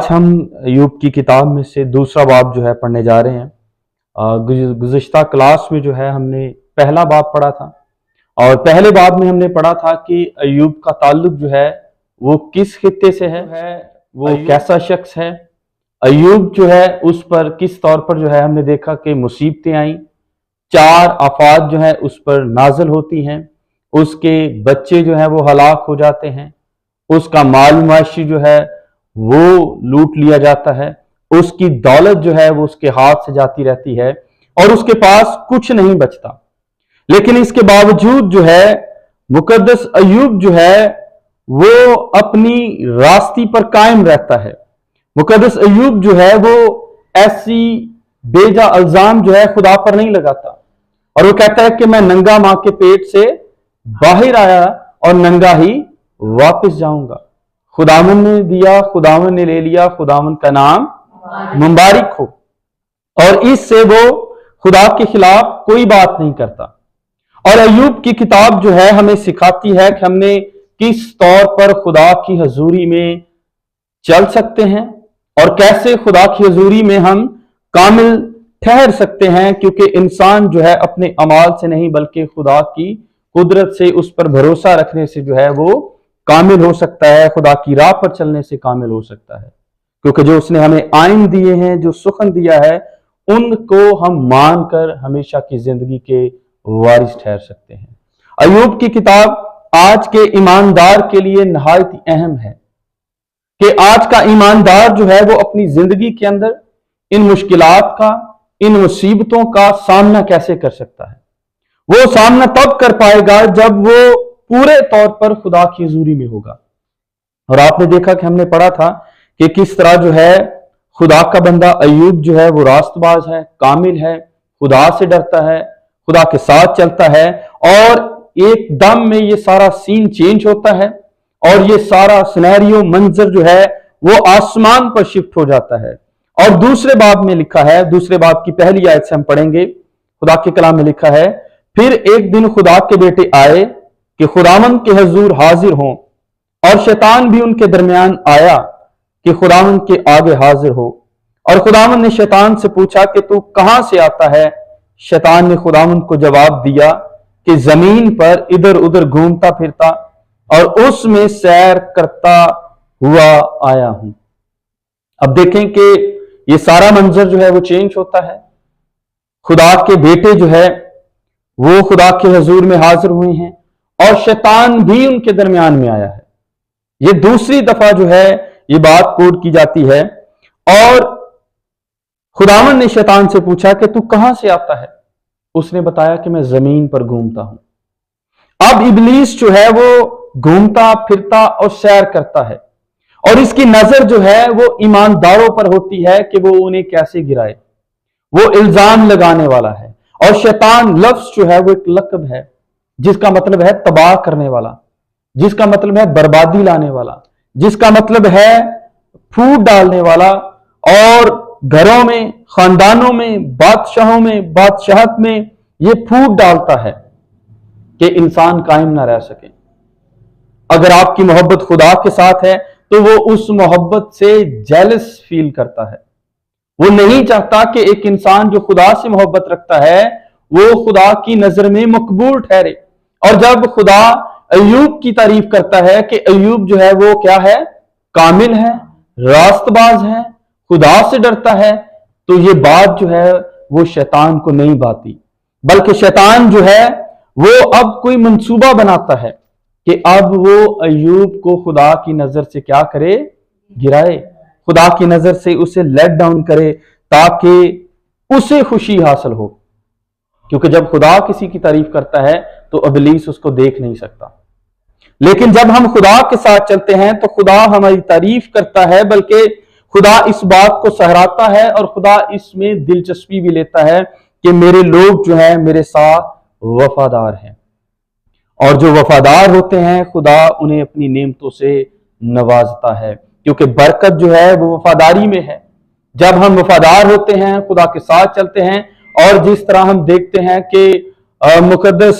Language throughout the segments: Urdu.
آج ہم ایوب کی کتاب میں سے دوسرا باب جو ہے پڑھنے جا رہے ہیں۔ گزشتہ کلاس میں جو ہے ہم نے پہلا باب پڑھا تھا، اور پہلے باب میں ہم نے پڑھا تھا کہ ایوب کا تعلق جو ہے وہ کس خطے سے ہے، وہ کیسا شخص ہے۔ ایوب جو ہے اس پر کس طور پر جو ہے ہم نے دیکھا کہ مصیبتیں آئیں، 4 آفات جو ہے اس پر نازل ہوتی ہیں، اس کے بچے جو ہیں وہ ہلاک ہو جاتے ہیں، اس کا مال معاشی جو ہے وہ لوٹ لیا جاتا ہے، اس کی دولت جو ہے وہ اس کے ہاتھ سے جاتی رہتی ہے اور اس کے پاس کچھ نہیں بچتا۔ لیکن اس کے باوجود جو ہے مقدس ایوب جو ہے وہ اپنی راستی پر قائم رہتا ہے۔ مقدس ایوب جو ہے وہ ایسی بے جا الزام جو ہے خدا پر نہیں لگاتا، اور وہ کہتا ہے کہ میں ننگا ماں کے پیٹ سے باہر آیا اور ننگا ہی واپس جاؤں گا۔ خداوند نے دیا، خداوند نے لے لیا، خداوند کا نام مبارک ہو، اور اس سے وہ خدا کے خلاف کوئی بات نہیں کرتا۔ اور ایوب کی کتاب جو ہے ہمیں سکھاتی ہے کہ ہم نے کس طور پر خدا کی حضوری میں چل سکتے ہیں اور کیسے خدا کی حضوری میں ہم کامل ٹھہر سکتے ہیں، کیونکہ انسان جو ہے اپنے اعمال سے نہیں بلکہ خدا کی قدرت سے، اس پر بھروسہ رکھنے سے جو ہے وہ کامل ہو سکتا ہے، خدا کی راہ پر چلنے سے کامل ہو سکتا ہے، کیونکہ جو اس نے ہمیں آئین دیے ہیں، جو سخن دیا ہے، ان کو ہم مان کر ہمیشہ کی زندگی کے وارث ٹھہر سکتے ہیں۔ ایوب کی کتاب آج کے ایماندار کے لیے نہایت اہم ہے کہ آج کا ایماندار جو ہے وہ اپنی زندگی کے اندر ان مشکلات کا، ان مصیبتوں کا سامنا کیسے کر سکتا ہے۔ وہ سامنا تب کر پائے گا جب وہ پورے طور پر خدا کی حضوری میں ہوگا۔ اور آپ نے دیکھا کہ ہم نے پڑھا تھا کہ کس طرح جو ہے خدا کا بندہ ایوب جو ہے وہ راست باز ہے، کامل ہے، خدا سے ڈرتا ہے، خدا کے ساتھ چلتا ہے، اور ایک دم میں یہ سارا سین چینج ہوتا ہے اور یہ سارا سینیریو منظر جو ہے وہ آسمان پر شفٹ ہو جاتا ہے۔ اور دوسرے باب میں لکھا ہے، دوسرے باب کی پہلی آیت سے ہم پڑھیں گے، خدا کے کلام میں لکھا ہے، پھر ایک دن خدا کے بیٹے آئے کہ خداوند کے حضور حاضر ہوں، اور شیطان بھی ان کے درمیان آیا کہ خداوند کے آگے حاضر ہو۔ اور خداوند نے شیطان سے پوچھا کہ تو کہاں سے آتا ہے؟ شیطان نے خداوند کو جواب دیا کہ زمین پر ادھر ادھر گھومتا پھرتا اور اس میں سیر کرتا ہوا آیا ہوں۔ اب دیکھیں کہ یہ سارا منظر جو ہے وہ چینج ہوتا ہے۔ خدا کے بیٹے جو ہے وہ خدا کے حضور میں حاضر ہوئے ہیں، اور شیطان بھی ان کے درمیان میں آیا ہے۔ یہ دوسری دفعہ جو ہے یہ بات کوٹ کی جاتی ہے، اور خداوند نے شیطان سے پوچھا کہ تو کہاں سے آتا ہے؟ اس نے بتایا کہ میں زمین پر گھومتا ہوں۔ اب ابلیس جو ہے وہ گھومتا پھرتا اور سیر کرتا ہے، اور اس کی نظر جو ہے وہ ایمانداروں پر ہوتی ہے کہ وہ انہیں کیسے گرائے۔ وہ الزام لگانے والا ہے، اور شیطان لفظ جو ہے وہ ایک لقب ہے جس کا مطلب ہے تباہ کرنے والا، جس کا مطلب ہے بربادی لانے والا، جس کا مطلب ہے پھوٹ ڈالنے والا، اور گھروں میں، خاندانوں میں، بادشاہوں میں، بادشاہت میں یہ پھوٹ ڈالتا ہے کہ انسان قائم نہ رہ سکے۔ اگر آپ کی محبت خدا کے ساتھ ہے تو وہ اس محبت سے جیلس فیل کرتا ہے۔ وہ نہیں چاہتا کہ ایک انسان جو خدا سے محبت رکھتا ہے وہ خدا کی نظر میں مقبول ٹھہرے۔ اور جب خدا ایوب کی تعریف کرتا ہے کہ ایوب جو ہے وہ کیا ہے؟ کامل ہے، راست باز ہے، خدا سے ڈرتا ہے، تو یہ بات جو ہے وہ شیطان کو نہیں بھاتی، بلکہ شیطان جو ہے وہ اب کوئی منصوبہ بناتا ہے کہ اب وہ ایوب کو خدا کی نظر سے کیا کرے؟ گرائے، خدا کی نظر سے اسے لیٹ ڈاؤن کرے، تاکہ اسے خوشی حاصل ہو۔ کیونکہ جب خدا کسی کی تعریف کرتا ہے تو ابلیس اس کو دیکھ نہیں سکتا، لیکن جب ہم خدا کے ساتھ چلتے ہیں تو خدا ہماری تعریف کرتا ہے، بلکہ خدا اس بات کو سہراتا ہے، اور خدا اس میں دلچسپی بھی لیتا ہے کہ میرے لوگ جو ہیں میرے ساتھ وفادار ہیں، اور جو وفادار ہوتے ہیں خدا انہیں اپنی نعمتوں سے نوازتا ہے، کیونکہ برکت جو ہے وہ وفاداری میں ہے۔ جب ہم وفادار ہوتے ہیں، خدا کے ساتھ چلتے ہیں، اور جس طرح ہم دیکھتے ہیں کہ مقدس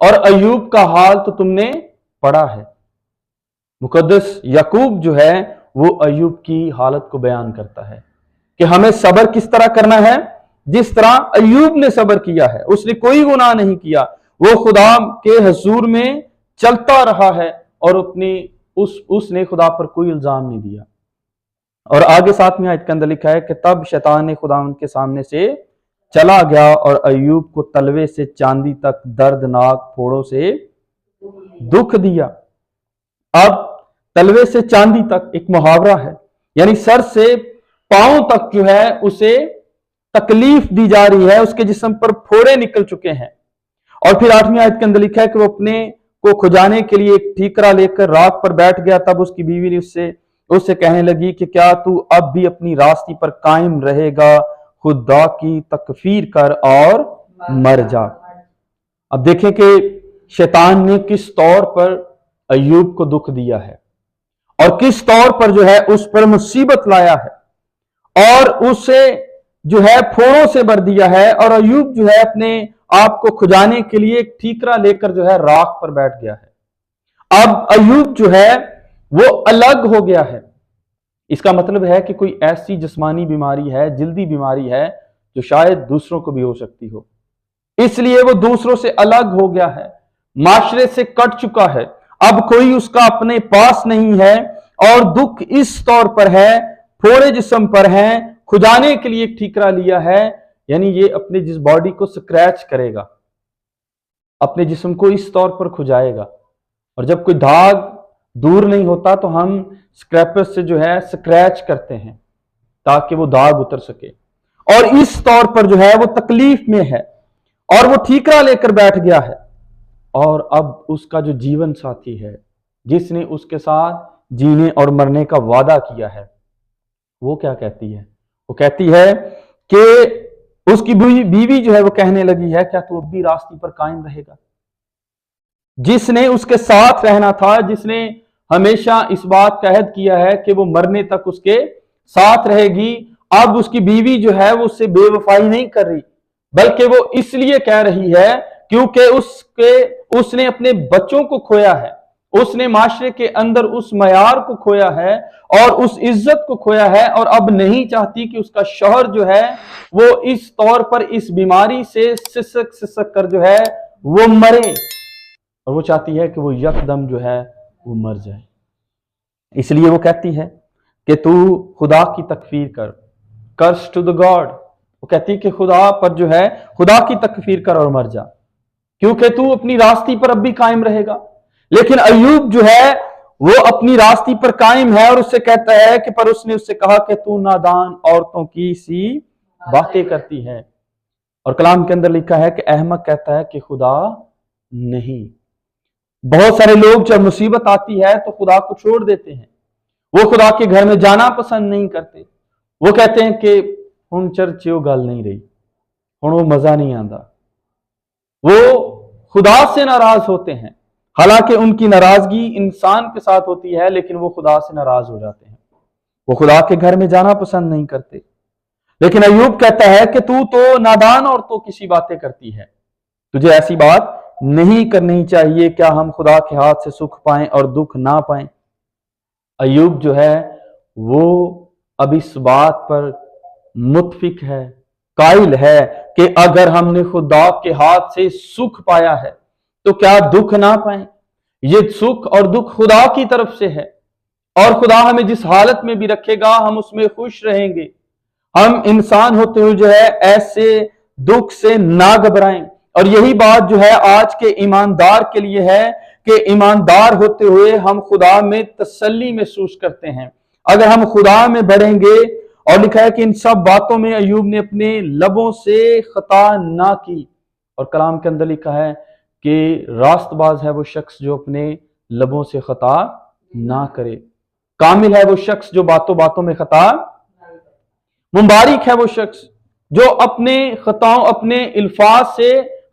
اور ایوب کا حال تو تم نے پڑھا ہے۔ مقدس یعقوب جو ہے وہ ایوب کی حالت کو بیان کرتا ہے کہ ہمیں صبر کس طرح کرنا ہے، جس طرح ایوب نے صبر کیا ہے۔ اس نے کوئی گناہ نہیں کیا، وہ خدا کے حضور میں چلتا رہا ہے اور اس نے خدا پر کوئی الزام نہیں دیا۔ اور آگے 7ویں آیت کے اندر لکھا ہے کہ تب شیطان نے خدا کے سامنے سے چلا گیا اور ایوب کو تلوے سے چاندی تک دردناک پھوڑوں سے دکھ دیا۔ اب تلوے سے چاندی تک ایک محاورہ ہے، یعنی سر سے پاؤں تک جو ہے اسے تکلیف دی جا رہی ہے، اس کے جسم پر پھوڑے نکل چکے ہیں۔ اور پھر 8ویں آیت کے اندر لکھا ہے کہ وہ اپنے کو کھجانے کے لیے ایک ٹھیکرا لے کر راکھ پر بیٹھ گیا۔ تب اس کی بیوی نے اس سے کہنے لگی کہ کیا تو اب بھی اپنی راستی پر قائم رہے گا؟ خدا کی تکفیر کر اور مر جا۔ اب دیکھیں کہ شیطان نے کس طور پر ایوب کو دکھ دیا ہے اور کس طور پر جو ہے اس پر مصیبت لایا ہے اور اسے جو ہے پھوڑوں سے بھر دیا ہے، اور ایوب جو ہے اپنے آپ کو کھجانے کے لیے ایک ٹھیکرا لے کر جو ہے راکھ پر بیٹھ گیا ہے۔ اب ایوب جو ہے وہ الگ ہو گیا ہے۔ اس کا مطلب ہے کہ کوئی ایسی جسمانی بیماری ہے، جلدی بیماری ہے جو شاید دوسروں کو بھی ہو سکتی ہو، اس لیے وہ دوسروں سے الگ ہو گیا ہے، معاشرے سے کٹ چکا ہے، اب کوئی اس کا اپنے پاس نہیں ہے، اور دکھ اس طور پر ہے، پھوڑے جسم پر ہیں، کھجانے کے لیے ایک ٹھیکرا لیا ہے، یعنی یہ اپنے جس باڈی کو سکریچ کرے گا، اپنے جسم کو اس طور پر کھجائے گا۔ اور جب کوئی داغ دور نہیں ہوتا تو ہم سکریپر سے جو ہے سکریچ کرتے ہیں تاکہ وہ داغ اتر سکے، اور اس طور پر جو ہے وہ تکلیف میں ہے اور وہ ٹھیکرا لے کر بیٹھ گیا ہے۔ اور اب اس کا جو جیون ساتھی ہے، جس نے اس کے ساتھ جینے اور مرنے کا وعدہ کیا ہے، وہ کیا کہتی ہے؟ وہ کہتی ہے کہ اس کی بیوی جو ہے وہ کہنے لگی ہے کیا تو اب بھی راستے پر قائم رہے گا؟ جس نے اس کے ساتھ رہنا تھا، جس نے ہمیشہ اس بات کا عہد کیا ہے کہ وہ مرنے تک اس کے ساتھ رہے گی، اب اس کی بیوی جو ہے وہ اس سے بے وفائی نہیں کر رہی، بلکہ وہ اس لیے کہہ رہی ہے کیونکہ اس نے اپنے بچوں کو کھویا ہے، اس نے معاشرے کے اندر اس معیار کو کھویا ہے اور اس عزت کو کھویا ہے، اور اب نہیں چاہتی کہ اس کا شوہر جو ہے وہ اس طور پر اس بیماری سے سسک کر جو ہے وہ مرے، اور وہ چاہتی ہے کہ وہ یکدم جو ہے وہ مر جائے۔ اس لیے وہ کہتی ہے کہ تو خدا کی تکفیر کر، کرس ٹو دا گاڈ، وہ کہتی ہے کہ خدا پر جو ہے خدا کی تکفیر کر اور مر جا، کیونکہ تو اپنی راستی پر اب بھی قائم رہے گا۔ لیکن ایوب جو ہے وہ اپنی راستی پر قائم ہے، اور اس سے کہتا ہے کہ پر اس نے اس سے کہا کہ تو نادان عورتوں کی سی باتیں کرتی ہے۔ اور کلام کے اندر لکھا ہے کہ احمق کہتا ہے کہ خدا نہیں۔ بہت سارے لوگ جب مصیبت آتی ہے تو خدا کو چھوڑ دیتے ہیں، وہ خدا کے گھر میں جانا پسند نہیں کرتے، وہ کہتے ہیں کہ ہن چرچیو گل نہیں رہی، ہن وہ مزہ نہیں آتا، وہ خدا سے ناراض ہوتے ہیں، حالانکہ ان کی ناراضگی انسان کے ساتھ ہوتی ہے لیکن وہ خدا سے ناراض ہو جاتے ہیں، وہ خدا کے گھر میں جانا پسند نہیں کرتے۔ لیکن ایوب کہتا ہے کہ تو نادان عورتوں کی سی باتیں کرتی ہے، تجھے ایسی بات نہیں کرنی چاہیے، کیا ہم خدا کے ہاتھ سے سکھ پائیں اور دکھ نہ پائیں؟ ایوب جو ہے وہ اب اس بات پر متفق ہے، قائل ہے کہ اگر ہم نے خدا کے ہاتھ سے سکھ پایا ہے تو کیا دکھ نہ پائیں؟ یہ سکھ اور دکھ خدا کی طرف سے ہے، اور خدا ہمیں جس حالت میں بھی رکھے گا ہم اس میں خوش رہیں گے۔ ہم انسان ہوتے ہوئے جو ہے ایسے دکھ سے نہ گھبرائیں، اور یہی بات جو ہے آج کے ایماندار کے لیے ہے کہ ایماندار ہوتے ہوئے ہم خدا میں تسلی محسوس کرتے ہیں اگر ہم خدا میں بڑھیں گے۔ اور لکھا ہے کہ ان سب باتوں میں ایوب نے اپنے لبوں سے خطا نہ کی، اور کلام کے اندر لکھا ہے کہ راست باز ہے وہ شخص جو اپنے لبوں سے خطا نہ کرے، کامل ہے وہ شخص جو باتوں باتوں میں خطا، مبارک ہے وہ شخص جو اپنے خطاؤں اپنے الفاظ سے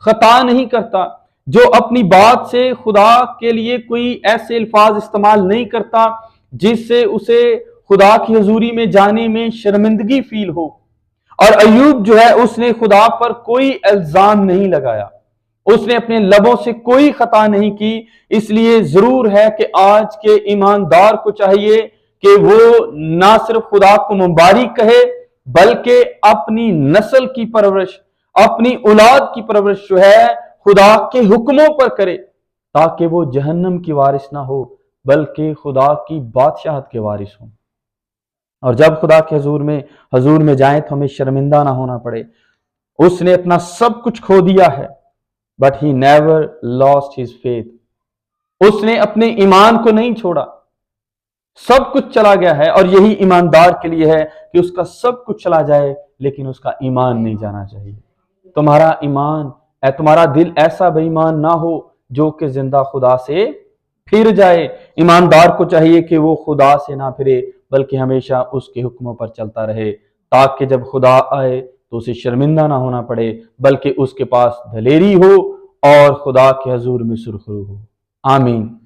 خطا نہیں کرتا، جو اپنی بات سے خدا کے لیے کوئی ایسے الفاظ استعمال نہیں کرتا جس سے اسے خدا کی حضوری میں جانے میں شرمندگی فیل ہو۔ اور ایوب جو ہے اس نے خدا پر کوئی الزام نہیں لگایا، اس نے اپنے لبوں سے کوئی خطا نہیں کی۔ اس لیے ضرور ہے کہ آج کے ایماندار کو چاہیے کہ وہ نہ صرف خدا کو مبارک کہے بلکہ اپنی نسل کی پرورش، اپنی اولاد کی پرورش جو ہے خدا کے حکموں پر کرے، تاکہ وہ جہنم کی وارث نہ ہو بلکہ خدا کی بادشاہت کے وارث ہوں۔ اور جب خدا کے حضور میں جائیں تو ہمیں شرمندہ نہ ہونا پڑے۔ اس نے اپنا سب کچھ کھو دیا ہے but he never lost his faith۔ اس نے اپنے ایمان کو نہیں چھوڑا، سب کچھ چلا گیا ہے، اور یہی ایماندار کے لیے ہے کہ اس کا سب کچھ چلا جائے لیکن اس کا ایمان نہیں جانا چاہیے۔ تمہارا ایمان، تمہارا دل ایسا بے ایمان نہ ہو جو کہ زندہ خدا سے پھر جائے۔ ایماندار کو چاہیے کہ وہ خدا سے نہ پھرے بلکہ ہمیشہ اس کے حکموں پر چلتا رہے، تاکہ جب خدا آئے تو اسے شرمندہ نہ ہونا پڑے بلکہ اس کے پاس دلیری ہو اور خدا کے حضور میں سرخرو ہو۔ آمین۔